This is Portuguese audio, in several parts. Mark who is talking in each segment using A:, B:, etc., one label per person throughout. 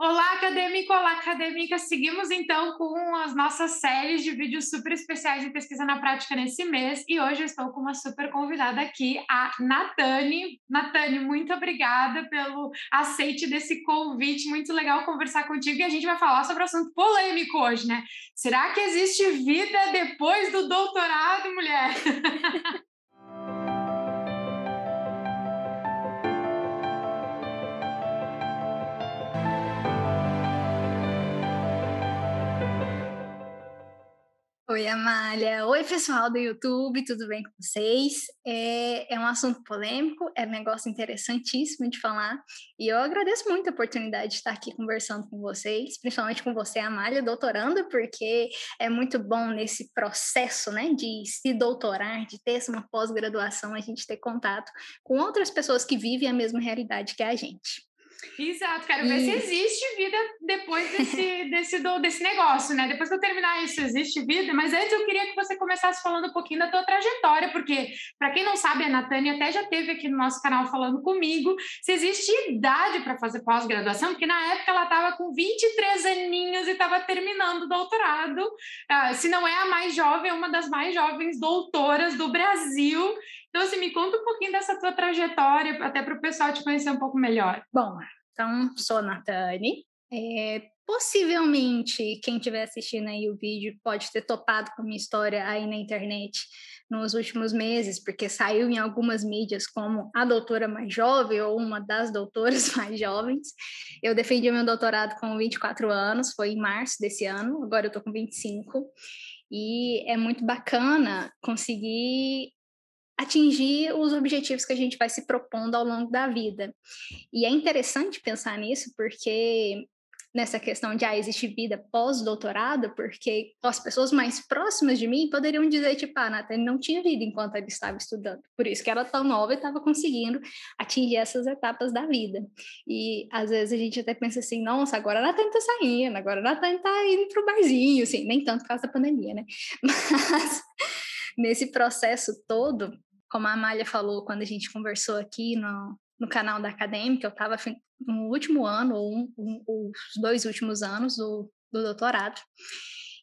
A: Olá, acadêmico! Olá, acadêmica! Seguimos então com as nossas séries de vídeos super especiais em pesquisa na prática nesse mês e hoje eu estou com uma super convidada aqui, a Natane. Natane, muito obrigada pelo aceite desse convite, muito legal conversar contigo e a gente vai falar sobre um assunto polêmico hoje, né? Será que existe vida depois do doutorado, mulher?
B: Oi, Amália. Oi, pessoal do YouTube, tudo bem com vocês? É um assunto polêmico, é um negócio interessantíssimo de falar, e eu agradeço muito a oportunidade de estar aqui conversando com vocês, principalmente com você, Amália, doutoranda, porque é muito bom nesse processo, né, de se doutorar, de ter uma pós-graduação, a gente ter contato com outras pessoas que vivem a mesma realidade que a gente.
A: Exato, quero ver se
B: E
A: existe vida depois desse negócio, né? Depois que eu terminar isso, existe vida, mas antes eu queria que você começasse falando um pouquinho da tua trajetória, porque, para quem não sabe, a Natânia até já esteve aqui no nosso canal falando comigo se existe idade para fazer pós-graduação, porque na época ela estava com 23 aninhos e estava terminando o doutorado. Se não é a mais jovem, é uma das mais jovens doutoras do Brasil. Então, assim, me conta um pouquinho dessa tua trajetória, até para o pessoal te conhecer um pouco melhor.
B: Bom, então sou a Natane. Possivelmente, quem estiver assistindo aí o vídeo pode ter topado com a minha história aí na internet nos últimos meses, porque saiu em algumas mídias como a doutora mais jovem ou uma das doutoras mais jovens. Eu defendi meu doutorado com 24 anos, foi em março desse ano, agora eu estou com 25, e é muito bacana conseguir atingir os objetivos que a gente vai se propondo ao longo da vida. E é interessante pensar nisso, porque nessa questão de existe vida pós-doutorado, porque as pessoas mais próximas de mim poderiam dizer, tipo, a Nathalie não tinha vida enquanto ela estava estudando, por isso que ela tão nova e estava conseguindo atingir essas etapas da vida. E às vezes a gente até pensa assim, nossa, agora a Nathalie está saindo, agora a Nathalie está indo para o barzinho, assim, nem tanto por causa da pandemia, né? Mas nesse processo todo, como a Amália falou quando a gente conversou aqui no canal da Acadêmica, eu estava no último ano, ou os 2 últimos anos do doutorado,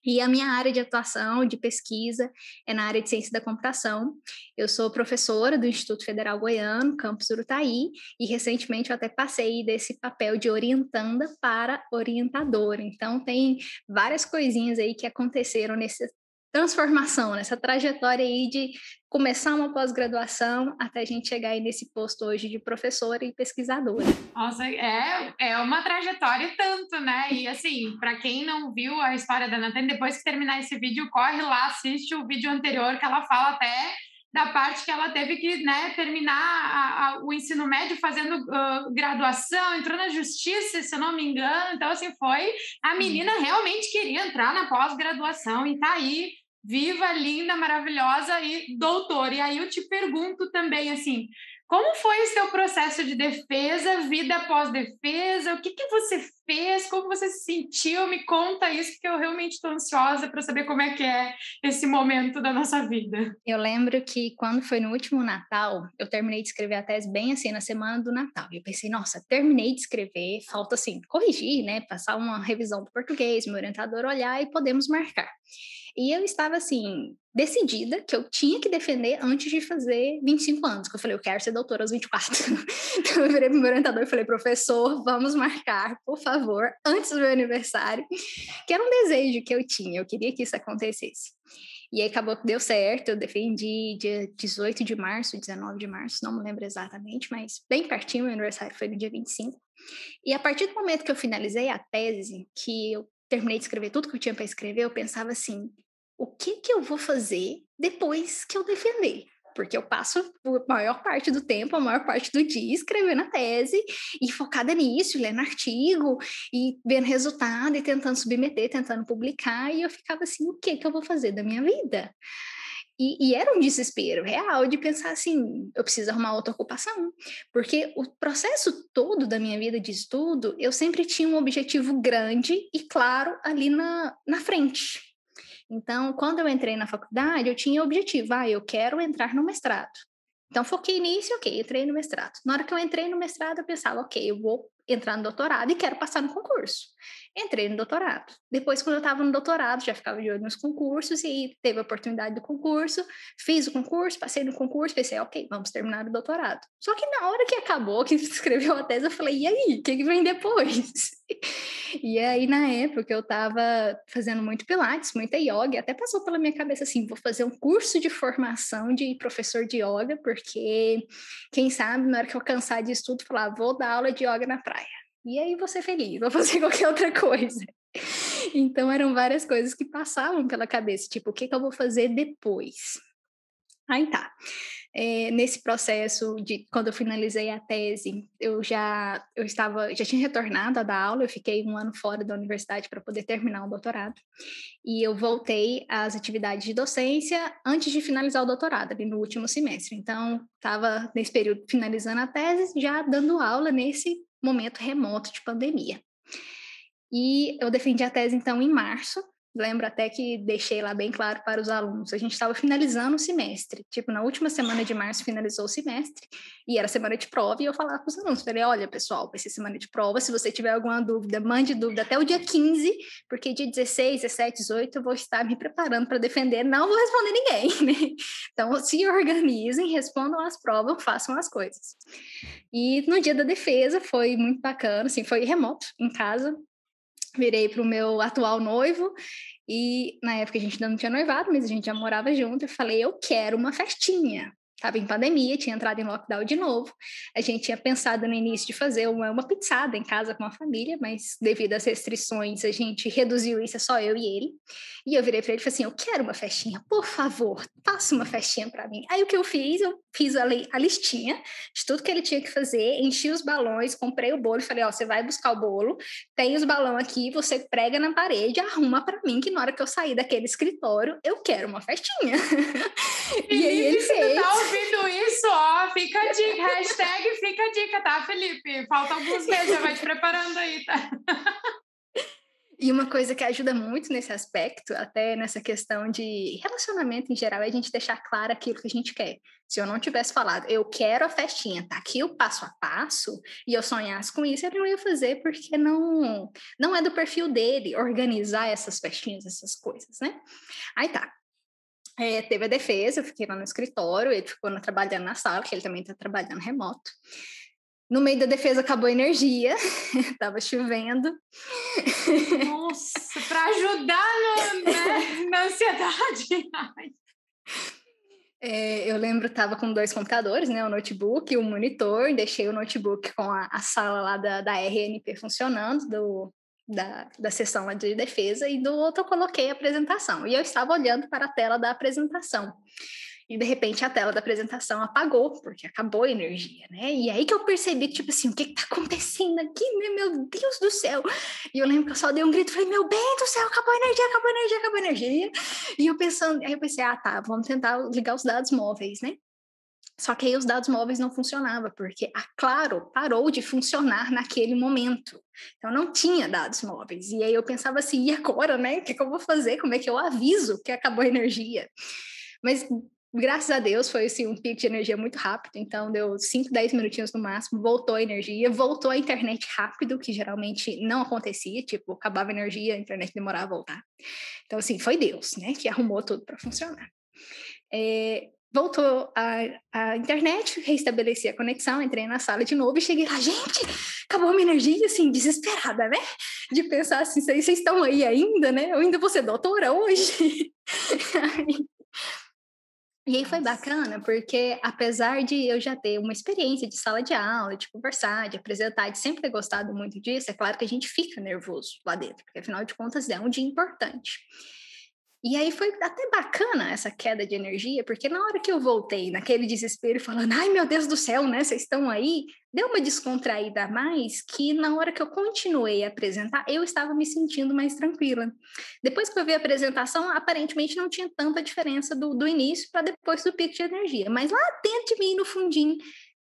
B: e a minha área de atuação, de pesquisa, é na área de ciência da computação. Eu sou professora do Instituto Federal Goiano, campus Urutaí, e recentemente eu até passei desse papel de orientanda para orientadora. Então, tem várias coisinhas aí que aconteceram nessa transformação, nessa trajetória aí de começar uma pós-graduação até a gente chegar aí nesse posto hoje de professora e pesquisadora.
A: Nossa, é uma trajetória e tanto, né? E assim, para quem não viu a história da Nathalie, depois que terminar esse vídeo, corre lá, assiste o vídeo anterior que ela fala até da parte que ela teve que, né, terminar o ensino médio fazendo graduação, entrou na justiça, se eu não me engano. Então, assim, foi. A menina realmente queria entrar na pós-graduação e tá aí, viva, linda, maravilhosa e doutora. E aí eu te pergunto também, assim, como foi o seu processo de defesa, vida após defesa? O que que você fez? Como você se sentiu? Me conta isso, porque eu realmente estou ansiosa para saber como é que é esse momento da nossa vida.
B: Eu lembro que quando foi no último Natal, eu terminei de escrever a tese bem assim, na semana do Natal. E eu pensei, nossa, terminei de escrever, falta assim, corrigir, né? Passar uma revisão do português, meu orientador olhar e podemos marcar. E eu estava assim, decidida que eu tinha que defender antes de fazer 25 anos, que eu falei, eu quero ser doutora aos 24. Então eu virei pro meu orientador e falei, professor, vamos marcar, por favor, antes do meu aniversário, que era um desejo que eu tinha, eu queria que isso acontecesse. E aí acabou que deu certo, eu defendi dia 18 de março, 19 de março, não me lembro exatamente, mas bem pertinho, meu aniversário foi no dia 25. E a partir do momento que eu finalizei a tese, que eu terminei de escrever tudo que eu tinha para escrever, eu pensava assim, o que que eu vou fazer depois que eu defender? Porque eu passo a maior parte do tempo, a maior parte do dia escrevendo a tese e focada nisso, lendo artigo e vendo resultado e tentando submeter, tentando publicar, e eu ficava assim, o que que eu vou fazer da minha vida? E era um desespero real de pensar assim, eu preciso arrumar outra ocupação, porque o processo todo da minha vida de estudo, eu sempre tinha um objetivo grande e claro ali na frente. Então, quando eu entrei na faculdade, eu tinha objetivo, eu quero entrar no mestrado. Então, foquei nisso, ok, entrei no mestrado. Na hora que eu entrei no mestrado, eu pensava, ok, eu vou entrar no doutorado e quero passar no concurso. Entrei no doutorado. Depois, quando eu estava no doutorado, já ficava de olho nos concursos e aí teve a oportunidade do concurso, fiz o concurso, passei no concurso, pensei, ok, vamos terminar o doutorado. Só que na hora que acabou, que escreveu a tese, eu falei, e aí, o que vem depois? E aí, na época, eu estava fazendo muito pilates, muita yoga, e até passou pela minha cabeça assim, vou fazer um curso de formação de professor de yoga, porque, quem sabe, na hora que eu cansar disso tudo, falar, vou dar aula de yoga na praia. E aí vou ser feliz, vou fazer qualquer outra coisa. Então, eram várias coisas que passavam pela cabeça, tipo, o que eu vou fazer depois? Aí tá. Nesse processo de quando eu finalizei a tese, eu já tinha retornado a dar aula, eu fiquei 1 ano fora da universidade para poder terminar o doutorado, e eu voltei às atividades de docência antes de finalizar o doutorado, ali no último semestre. Então, estava nesse período finalizando a tese, já dando aula nesse momento remoto de pandemia. E eu defendi a tese, então, em março. Lembro até que deixei lá bem claro para os alunos. A gente estava finalizando o semestre. Tipo, na última semana de março finalizou o semestre. E era semana de prova. E eu falava para os alunos. Falei, olha, pessoal, vai ser semana de prova. Se você tiver alguma dúvida, mande dúvida até o dia 15. Porque dia 16, 17, 18 eu vou estar me preparando para defender. Não vou responder ninguém, né? Então, se organizem, respondam as provas, façam as coisas. E no dia da defesa foi muito bacana. Assim, foi remoto, em casa. Virei para o meu atual noivo e na época a gente ainda não tinha noivado, mas a gente já morava junto. Eu falei, eu quero uma festinha. Estava em pandemia, tinha entrado em lockdown de novo. A gente tinha pensado no início de fazer uma pizzada em casa com a família, mas devido às restrições a gente reduziu isso, é só eu e ele. E eu virei para ele e falei assim, eu quero uma festinha, por favor, faça uma festinha para mim. Aí o que eu fiz a listinha de tudo que ele tinha que fazer, enchi os balões, comprei o bolo e falei, ó, você vai buscar o bolo, tem os balões aqui, você prega na parede, arruma para mim que na hora que eu sair daquele escritório, eu quero uma festinha.
A: E aí ele fez. Se tu tá ouvindo isso, ó, fica a dica, hashtag fica a dica, tá, Felipe? Falta alguns meses, já vai te preparando aí, tá?
B: E uma coisa que ajuda muito nesse aspecto, até nessa questão de relacionamento em geral, é a gente deixar claro aquilo que a gente quer. Se eu não tivesse falado, eu quero a festinha, tá aqui o passo a passo, e eu sonhasse com isso, ele não ia fazer, porque não é do perfil dele organizar essas festinhas, essas coisas, né? Aí tá. Teve a defesa, eu fiquei lá no escritório, ele ficou trabalhando na sala, que ele também está trabalhando remoto. No meio da defesa acabou a energia, estava chovendo.
A: Nossa, para ajudar na ansiedade.
B: Eu lembro, estava com 2 computadores, né, o notebook e o monitor, deixei o notebook com a sala lá da RNP funcionando, da sessão lá de defesa, e do outro eu coloquei a apresentação. E eu estava olhando para a tela da apresentação. E, de repente, a tela da apresentação apagou, porque acabou a energia, né? E aí que eu percebi que, tipo assim, o que está acontecendo aqui, né? Meu Deus do céu! E eu lembro que eu só dei um grito, falei, meu bem do céu, acabou a energia, acabou a energia, acabou a energia. E aí eu pensei, tá, vamos tentar ligar os dados móveis, né? Só que aí os dados móveis não funcionavam, porque a Claro parou de funcionar naquele momento. Então, não tinha dados móveis. E aí eu pensava assim, e agora, né? O que eu vou fazer? Como é que eu aviso que acabou a energia? Mas, graças a Deus, foi assim, um pico de energia muito rápido. Então, deu 5, 10 minutinhos no máximo, voltou a energia, voltou a internet rápido, que geralmente não acontecia. Tipo, acabava a energia, a internet demorava a voltar. Então, assim, foi Deus, né? Que arrumou tudo para funcionar. Voltou a internet, reestabeleci a conexão, entrei na sala de novo e cheguei lá, gente, acabou a minha energia, assim, desesperada, né? De pensar assim, vocês estão aí ainda, né? Eu ainda vou ser doutora hoje. E aí foi bacana, porque apesar de eu já ter uma experiência de sala de aula, de conversar, de apresentar, de sempre ter gostado muito disso, é claro que a gente fica nervoso lá dentro, porque afinal de contas é um dia importante. E aí foi até bacana essa queda de energia, porque na hora que eu voltei naquele desespero falando, ai meu Deus do céu, né, vocês estão aí, deu uma descontraída a mais que na hora que eu continuei a apresentar, eu estava me sentindo mais tranquila. Depois que eu vi a apresentação, aparentemente não tinha tanta diferença do início para depois do pico de energia, mas lá dentro de mim, no fundinho,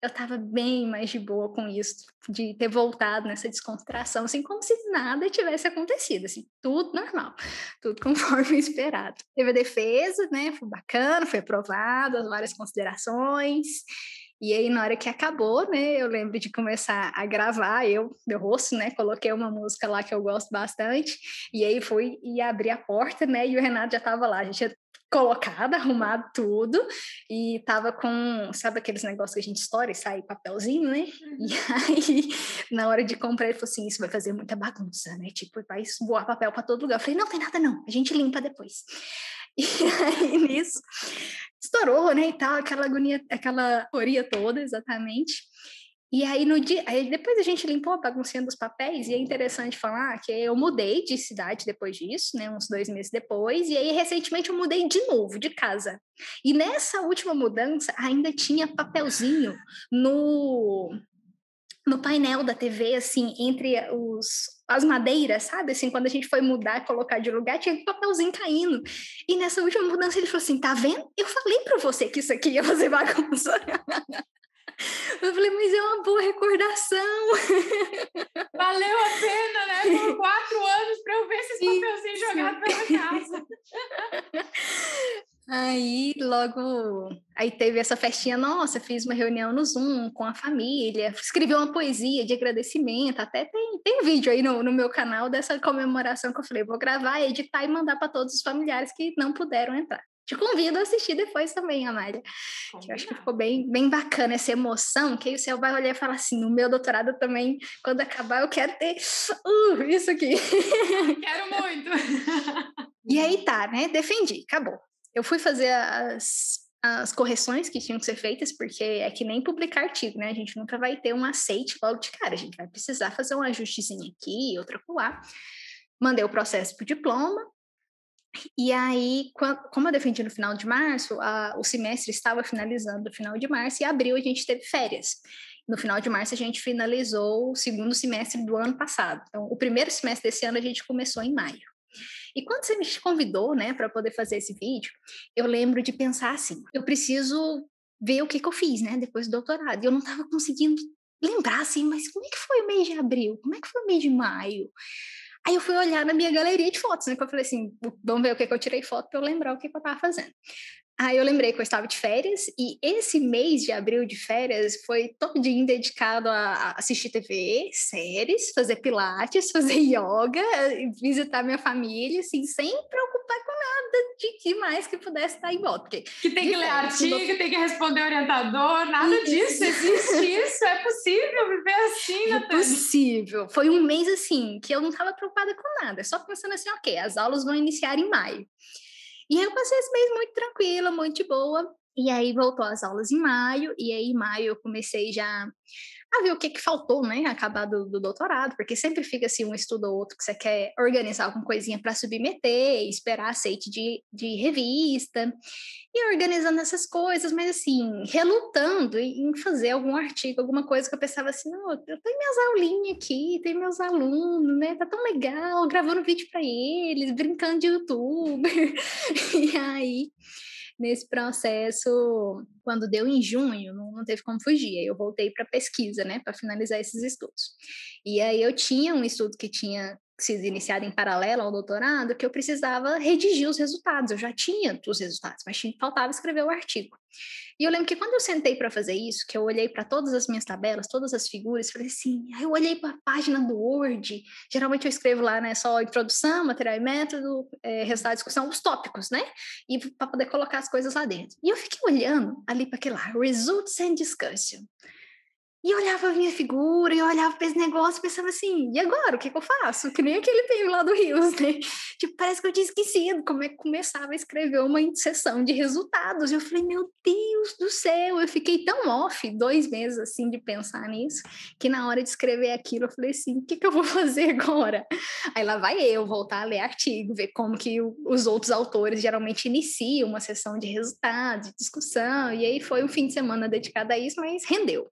B: eu estava bem mais de boa com isso, de ter voltado nessa descontração, assim, como se nada tivesse acontecido, assim, tudo normal, tudo conforme esperado. Teve a defesa, né, foi bacana, foi aprovado, as várias considerações, E aí, na hora que acabou, né, eu lembro de começar a gravar, meu rosto, né, coloquei uma música lá que eu gosto bastante, e aí fui e abri a porta, né, e o Renato já estava lá, a gente tinha colocado, arrumado tudo, e tava com, sabe aqueles negócios que a gente estoura e sai papelzinho, né? E aí, na hora de comprar, ele falou assim, isso vai fazer muita bagunça, né? Tipo, vai voar papel para todo lugar. Eu falei, não tem nada não, a gente limpa depois. E aí, nisso, estourou, né, e tal, aquela agonia, aquela euforia toda, exatamente. E aí, no dia, aí depois a gente limpou a baguncinha dos papéis, e é interessante falar que eu mudei de cidade depois disso, né, uns 2 meses depois, e aí recentemente eu mudei de novo, de casa. E nessa última mudança, ainda tinha papelzinho no painel da TV, assim, entre as madeiras, sabe? Assim, quando a gente foi mudar, colocar de lugar, tinha um papelzinho caindo. E nessa última mudança ele falou assim, tá vendo? Eu falei pra você que isso aqui ia fazer bagunça. Eu falei, mas é uma boa recordação.
A: Valeu a pena, né? Por 4 anos para eu ver esses papelzinhos jogados pela casa.
B: Aí, aí teve essa festinha nossa, fiz uma reunião no Zoom com a família, escrevi uma poesia de agradecimento, até tem vídeo aí no meu canal dessa comemoração que eu falei, vou gravar, editar e mandar para todos os familiares que não puderam entrar. Te convido a assistir depois também, Amália. Que eu acho que ficou bem, bem bacana essa emoção, que aí você vai olhar e falar assim, no meu doutorado também, quando acabar, eu quero ter isso aqui.
A: Quero muito.
B: E aí tá, né? Defendi, acabou. Eu fui fazer as correções que tinham que ser feitas, porque é que nem publicar artigo, né? A gente nunca vai ter um aceite logo de cara, a gente vai precisar fazer um ajustezinho aqui, outro acolá. Mandei o processo pro diploma, e aí, como eu defendi no final de março, o semestre estava finalizando no final de março, e abril a gente teve férias. No final de março, a gente finalizou o segundo semestre do ano passado. Então, o primeiro semestre desse ano a gente começou em maio. E quando você me convidou, né, para poder fazer esse vídeo, eu lembro de pensar assim: eu preciso ver o que eu fiz, né, depois do doutorado. E eu não estava conseguindo lembrar assim, mas como é que foi o mês de abril? Como é que foi o mês de maio? Aí eu fui olhar na minha galeria de fotos, né? Que eu falei assim, vamos ver o que eu tirei foto para eu lembrar o que eu estava fazendo. Aí eu lembrei que eu estava de férias e esse mês de abril de férias foi todinho dedicado a assistir TV, séries, fazer pilates, fazer yoga, visitar minha família, assim, sem preocupar com nada de mais que pudesse estar em volta.
A: Que tem que ler artigo, tem que responder orientador, nada disso, existe isso, é possível viver assim, Natália?
B: É possível. Foi um mês, assim, que eu não estava preocupada com nada, só pensando assim, ok, as aulas vão iniciar em maio. E aí eu passei esse mês muito tranquila, muito de boa. E aí voltou as aulas em maio, e aí em maio eu comecei já a ver o que faltou, né, acabar do doutorado, porque sempre fica assim um estudo ou outro que você quer organizar alguma coisinha para submeter, esperar aceite de revista, e organizando essas coisas, mas assim, relutando em fazer algum artigo, alguma coisa que eu pensava assim, não, eu tenho minhas aulinhas aqui, tenho meus alunos, né, tá tão legal, gravando vídeo para eles, brincando de youtuber, e aí nesse processo, quando deu em junho, não teve como fugir. Aí eu voltei para pesquisa, né, para finalizar esses estudos. E aí eu tinha um estudo que tinha sido iniciado em paralelo ao doutorado, que eu precisava redigir os resultados. Eu já tinha os resultados, mas faltava escrever o artigo. E eu lembro que quando eu sentei para fazer isso, que eu olhei para todas as minhas tabelas, todas as figuras, falei assim, aí eu olhei para a página do Word, geralmente eu escrevo lá, né, só introdução, material e método, resultado de discussão, os tópicos, né, e para poder colocar as coisas lá dentro. E eu fiquei olhando ali para aquele lá, results and discussion. E eu olhava a minha figura, e eu olhava para esse negócio e pensava assim, e agora, o que eu faço? Que nem aquele prêmio lá do Rios, né? Tipo, parece que eu tinha esquecido como é que começava a escrever uma sessão de resultados. E eu falei, meu Deus do céu, eu fiquei tão off 2 meses, assim, de pensar nisso, que na hora de escrever aquilo, eu falei assim, o que eu vou fazer agora? Aí lá vai eu voltar a ler artigo, ver como que os outros autores geralmente iniciam uma sessão de resultados, de discussão, e aí foi um fim de semana dedicado a isso, mas rendeu.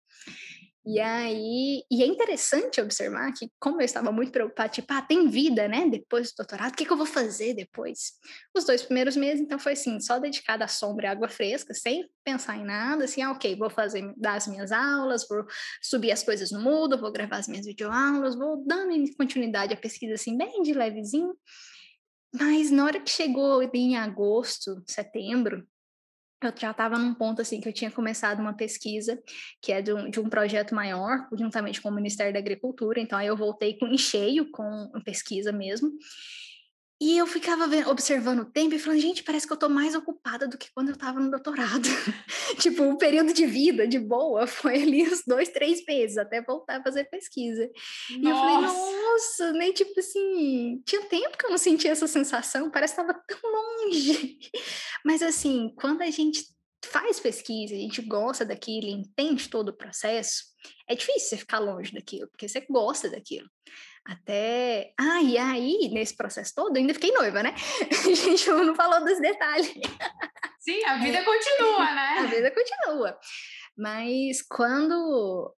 B: E aí, e é interessante observar que, como eu estava muito preocupada, tipo, tem vida, né, depois do doutorado, o que eu vou fazer depois? Os 2 primeiros meses, então, foi assim, só dedicada à sombra e água fresca, sem pensar em nada, assim, ok, vou dar as minhas aulas, vou subir as coisas no Moodle, vou gravar as minhas videoaulas, vou dando continuidade à pesquisa, assim, bem de levezinho, mas na hora que chegou em agosto, setembro, eu já estava num ponto, assim, que eu tinha começado uma pesquisa, que é de um projeto maior, juntamente com o Ministério da Agricultura, então aí eu voltei em cheio com a pesquisa mesmo, e eu ficava observando o tempo e falando, gente, parece que eu estou mais ocupada do que quando eu estava no doutorado. Tipo, o período de vida, de boa, foi ali uns 2, 3 meses, até voltar a fazer pesquisa. E eu falei,
A: Nossa!
B: nossa, nem tipo assim, tinha tempo que eu não sentia essa sensação, parece que estava tão longe. Mas assim, quando a gente faz pesquisa, a gente gosta daquilo, entende todo o processo, é difícil você ficar longe daquilo, porque você gosta daquilo. Até. Ah, e aí, nesse processo todo, eu ainda fiquei noiva, né? A gente não falou dos detalhes.
A: Sim, a vida
B: É,
A: continua,
B: a
A: né?
B: vida continua. Mas quando.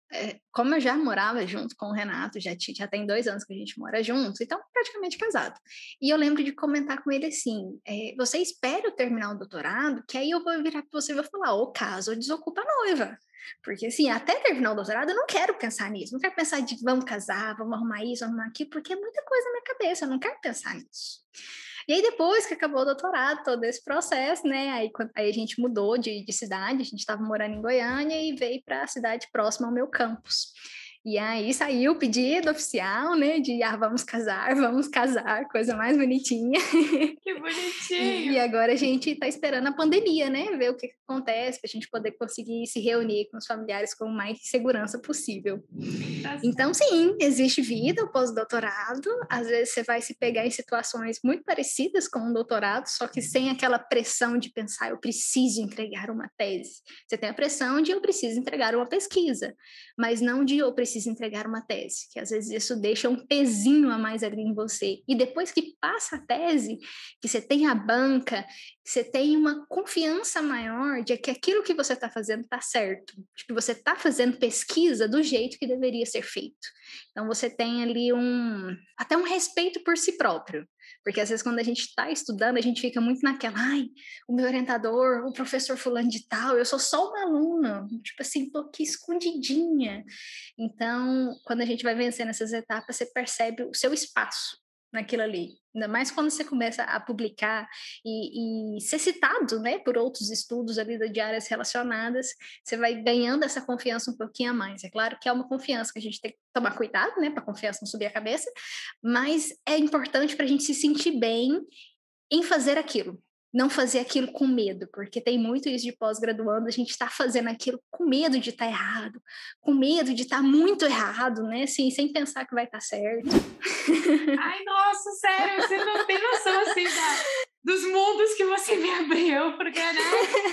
B: Como eu já morava junto com o Renato, já tem 2 anos que a gente mora juntos, então praticamente casado. E eu lembro de comentar com ele assim: você espera eu terminar o doutorado, que aí eu vou virar para você e vou falar, ou caso, ou desocupa a noiva. Porque, assim, até terminar o doutorado, eu não quero pensar nisso. Não quero pensar de vamos casar, vamos arrumar isso, vamos arrumar aquilo, porque é muita coisa na minha cabeça. Eu não quero pensar nisso. E aí, depois que acabou o doutorado, todo esse processo, né? Aí a gente mudou de cidade, a gente estava morando em Goiânia e veio para a cidade próxima ao meu campus. E aí saiu o pedido oficial, né? De vamos casar, coisa mais bonitinha.
A: Que
B: E
A: bonitinho.
B: agora a gente está esperando a pandemia, né? Ver o que acontece para a gente poder conseguir se reunir com os familiares com mais segurança possível.
A: Tá
B: Então,
A: certo.
B: sim, existe vida pós-doutorado. Às vezes você vai se pegar em situações muito parecidas com um doutorado, só que sem aquela pressão de pensar, eu preciso entregar uma tese. Você tem a pressão de eu preciso entregar uma pesquisa, mas não de eu preciso entregar uma tese, que às vezes isso deixa um pezinho a mais ali em você. E depois que passa a tese, que você tem a banca, você tem uma confiança maior de que aquilo que você está fazendo está certo, de que você está fazendo pesquisa do jeito que deveria ser feito. Então você tem ali até um respeito por si próprio, porque às vezes quando a gente está estudando, a gente fica muito naquela, ai, o meu orientador, o professor fulano de tal, eu sou só uma aluna, tipo assim, tô aqui escondidinha. Então, quando a gente vai vencendo essas etapas, você percebe o seu espaço naquilo ali. Ainda mais quando você começa a publicar e ser citado, né, por outros estudos ali de áreas relacionadas, você vai ganhando essa confiança um pouquinho a mais. É claro que é uma confiança que a gente tem que tomar cuidado, né, para a confiança não subir a cabeça, mas é importante para a gente se sentir bem em fazer aquilo. Não fazer aquilo com medo, porque tem muito isso de pós-graduando, a gente está fazendo aquilo com medo de estar errado, com medo de estar muito errado, né? Assim, sem pensar que vai estar certo.
A: Ai, nossa, sério, você não tem noção, assim, dos mundos que você me abriu, porque, né,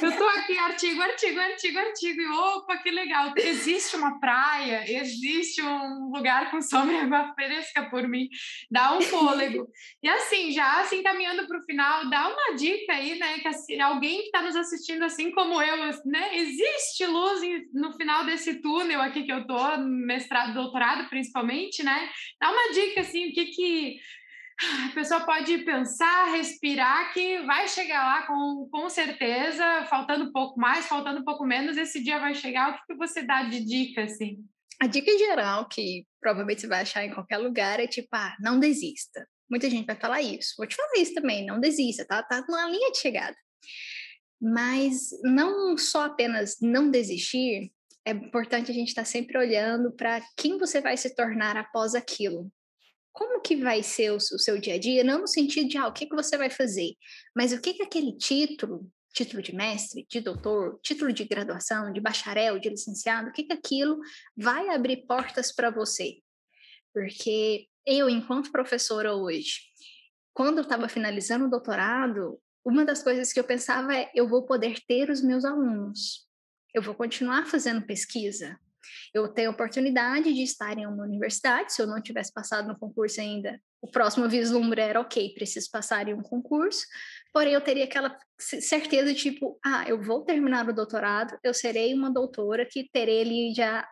A: eu tô aqui, artigo, artigo, artigo, artigo, e opa, que legal, existe uma praia, existe um lugar com sombra e água fresca por mim, dá um fôlego. E assim, já assim, caminhando para o final, dá uma dica aí, né, que assim, alguém que está nos assistindo, assim como eu, né, existe luz no final desse túnel aqui que eu tô, mestrado, doutorado, principalmente, né, dá uma dica, assim, o que a pessoa pode pensar, respirar, que vai chegar lá com certeza, faltando um pouco mais, faltando um pouco menos, esse dia vai chegar. O que você dá de dica, assim?
B: A dica geral, que provavelmente você vai achar em qualquer lugar, é tipo, não desista. Muita gente vai falar isso. Vou te falar isso também, não desista, tá na linha de chegada. Mas não só apenas não desistir, é importante a gente estar sempre olhando para quem você vai se tornar após aquilo. Como que vai ser o seu dia a dia? Não no sentido de, o que você vai fazer, mas o que aquele título de mestre, de doutor, título de graduação, de bacharel, de licenciado, o que aquilo vai abrir portas para você? Porque eu, enquanto professora hoje, quando eu estava finalizando o doutorado, uma das coisas que eu pensava é: eu vou poder ter os meus alunos, eu vou continuar fazendo pesquisa, eu tenho a oportunidade de estar em uma universidade. Se eu não tivesse passado no concurso ainda, o próximo vislumbre era: ok, preciso passar em um concurso, porém eu teria aquela certeza, tipo, eu vou terminar o doutorado, eu serei uma doutora que terei ali já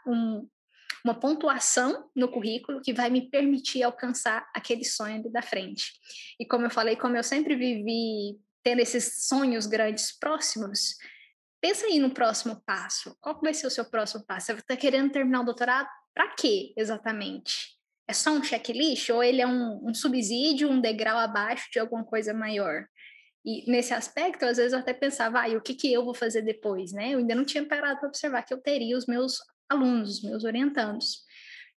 B: uma pontuação no currículo que vai me permitir alcançar aquele sonho ali da frente. E como eu falei, como eu sempre vivi tendo esses sonhos grandes próximos, pensa aí no próximo passo. Qual vai ser o seu próximo passo? Você está querendo terminar o doutorado? Para quê, exatamente? É só um checklist ou ele é um subsídio, um degrau abaixo de alguma coisa maior? E nesse aspecto, às vezes eu até pensava, e o que eu vou fazer depois, né? Eu ainda não tinha parado para observar que eu teria os meus alunos, os meus orientandos.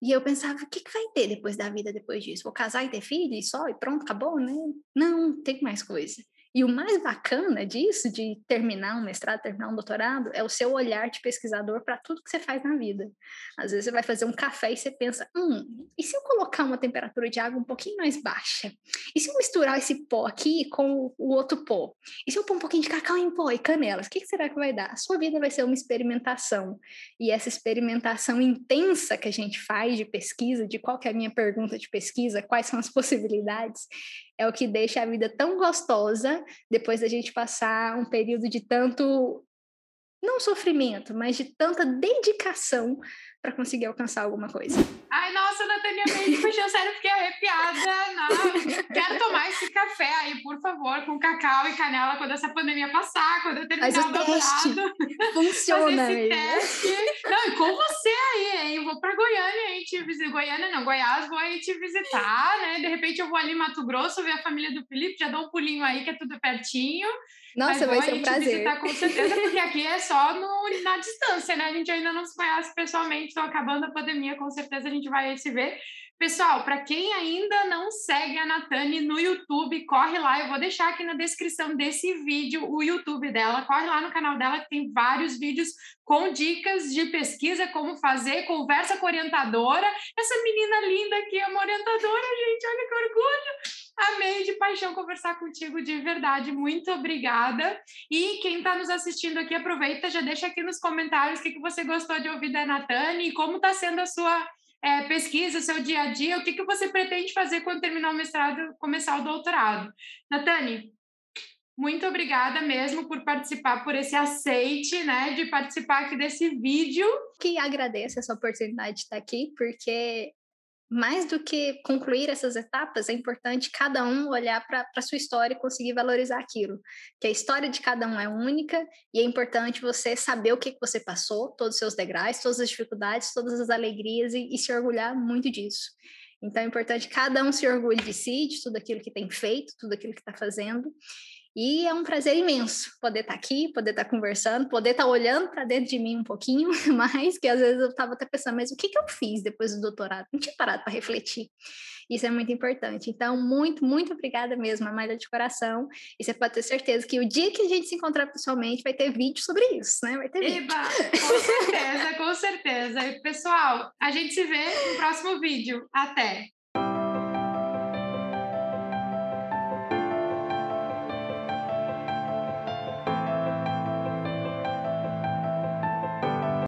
B: E eu pensava, o que vai ter depois da vida, depois disso? Vou casar e ter filho e só, e pronto, acabou, né? Não, tem mais coisa. E o mais bacana disso, de terminar um mestrado, terminar um doutorado, é o seu olhar de pesquisador para tudo que você faz na vida. Às vezes você vai fazer um café e você pensa, e se eu colocar uma temperatura de água um pouquinho mais baixa? E se eu misturar esse pó aqui com o outro pó? E se eu pôr um pouquinho de cacau em pó e canela? O que será que vai dar? A sua vida vai ser uma experimentação. E essa experimentação intensa que a gente faz de pesquisa, de qual que é a minha pergunta de pesquisa, quais são as possibilidades, é o que deixa a vida tão gostosa depois da gente passar um período de tanto, não sofrimento, mas de tanta dedicação para conseguir alcançar alguma coisa.
A: Ai, nossa, Natânia, beijo, puxou, sério, fiquei arrepiada. Quero tomar esse café aí, por favor, com cacau e canela quando essa pandemia passar, quando eu terminar o doutorado.
B: Funciona.
A: Fazer esse teste. Não, e com você aí, hein? Eu vou pra Goiânia, hein? Goiânia não, Goiás, vou aí te visitar, né? De repente eu vou ali em Mato Grosso, ver a família do Felipe, já dou um pulinho aí, que é tudo pertinho.
B: Nossa, vai ser um prazer.
A: Visitar com certeza, porque aqui é só na distância, né? A gente ainda não se conhece pessoalmente, então acabando a pandemia, com certeza a gente vai se ver. Pessoal, para quem ainda não segue a Natane no YouTube, corre lá, eu vou deixar aqui na descrição desse vídeo o YouTube dela, corre lá no canal dela que tem vários vídeos com dicas de pesquisa, como fazer, conversa com orientadora. Essa menina linda aqui é uma orientadora, gente, olha que orgulho! Amei de paixão conversar contigo, de verdade, muito obrigada. E quem está nos assistindo aqui, aproveita, já deixa aqui nos comentários o que você gostou de ouvir da Natane e como está sendo a sua pesquisa, o seu dia a dia, o que você pretende fazer quando terminar o mestrado, começar o doutorado. Natane, muito obrigada mesmo por participar, por esse aceite, né, de participar aqui desse vídeo.
B: Que agradeço essa oportunidade de estar aqui, porque mais do que concluir essas etapas, é importante cada um olhar para a sua história e conseguir valorizar aquilo. Que a história de cada um é única e é importante você saber o que você passou, todos os seus degraus, todas as dificuldades, todas as alegrias e se orgulhar muito disso. Então é importante que cada um se orgulhe de si, de tudo aquilo que tem feito, tudo aquilo que está fazendo. E é um prazer imenso poder estar aqui, poder estar conversando, poder estar olhando para dentro de mim um pouquinho mais, que às vezes eu estava até pensando, mas o que eu fiz depois do doutorado? Não tinha parado para refletir. Isso é muito importante. Então, muito, muito obrigada mesmo, Amália, de coração. E você pode ter certeza que o dia que a gente se encontrar pessoalmente vai ter vídeo sobre isso, né? Vai ter vídeo.
A: Eba, com certeza, com certeza. E, pessoal, a gente se vê no próximo vídeo. Até!